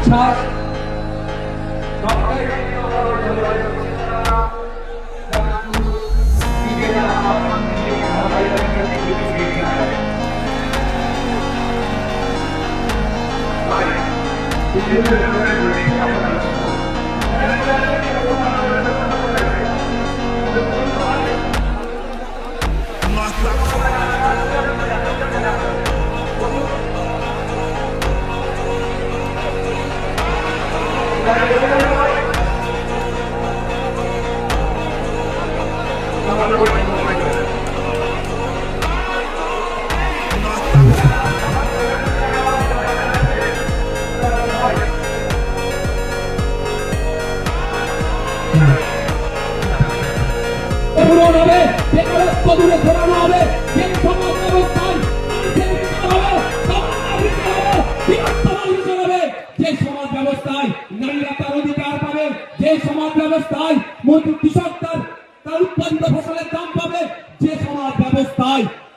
বিশ্বাস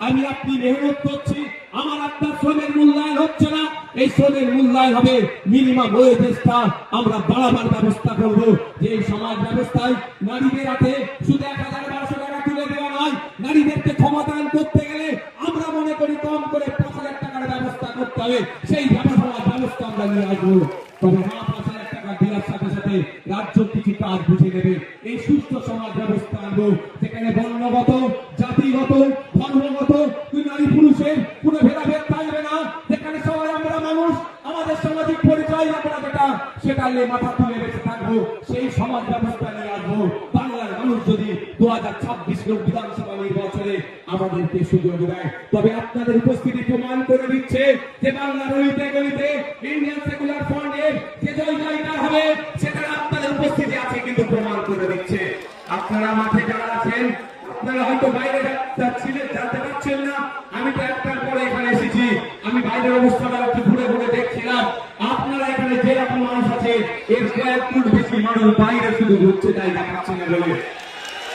আমি আপনি মেহনত করছি, আমার আপনার শ্রমের মূল্যায়ন হচ্ছে না, এই শ্রমের মূল্যায়ন হবে মিনিমাম ওয়েজেসটা আমরা বাড়াবার ব্যবস্থা করব। যে সমাজ ব্যবস্থায় নারীদের হাতে শুধু ১,১২০০ টাকা তুলে দেওয়া নয়, নারীদেরকে ক্ষমতায়ন করতে গেলে আমরা মনে করি কম করে ৫,০০০ টাকার ব্যবস্থা করতে হবে। সেই ব্যবস্থা আমরা নিয়ে আসবো। তবে ৫,০০০ টাকা দেওয়ার সাথে সাথে রাজ্য কিছু কাজ বুঝে নেবে। এই সুস্থ সমাজ ব্যবস্থা আনবো যেখানে বর্ণগত, জাতিগত, ধর্মগত, নারী পুরুষের কোনো ভেদাভেদ থাকবে না, যেখানে সবাই আমরা মানুষ, আমাদের সামাজিক পরিচয় আমরা সেটা নিয়ে মাথা তুলে বেঁচে থাকবো। সেই সমাজ ব্যবস্থা নিয়ে আসবো। বাংলার মানুষ যদি ২০২৬ বিধানসভা নির্বাচনে আমাদেরকে সুযোগ দেয়, তবে আপনাদের উপস্থিতি প্রমাণ করে দিচ্ছে যে বাংলার গলিতে গলিতে ইন্ডিয়ান সেকুলার ফ্রন্টের যে জয়টা হবে সেটা আপনাদের উপস্থিতি আছে কিন্তু প্রমাণ করে দিচ্ছে। আপনারা মাঠে যারা আছেন, আপনারা হয়তো বাইরে যাচ্ছিলেন, জানতে পারছেন না। আমি তো একটার পরে এখানে এসেছি, আমি বাইরের অবস্থাটা একটু ঘুরে ঘুরে দেখছিলাম। আপনারা এখানে যেরকম মানুষ আছে এর কয়েক গুণ বেশি মানুষ বাইরে শুধু ঘুরছে, তাই দেখাচ্ছে না বলে।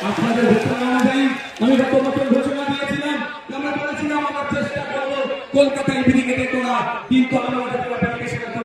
আপনাদের ঘোষণা অনুযায়ী আমি গত বছর ঘোষণা দিয়েছিলাম, আমরা বলেছিলাম আমরা চেষ্টা করবো কলকাতায় ব্রিগেডে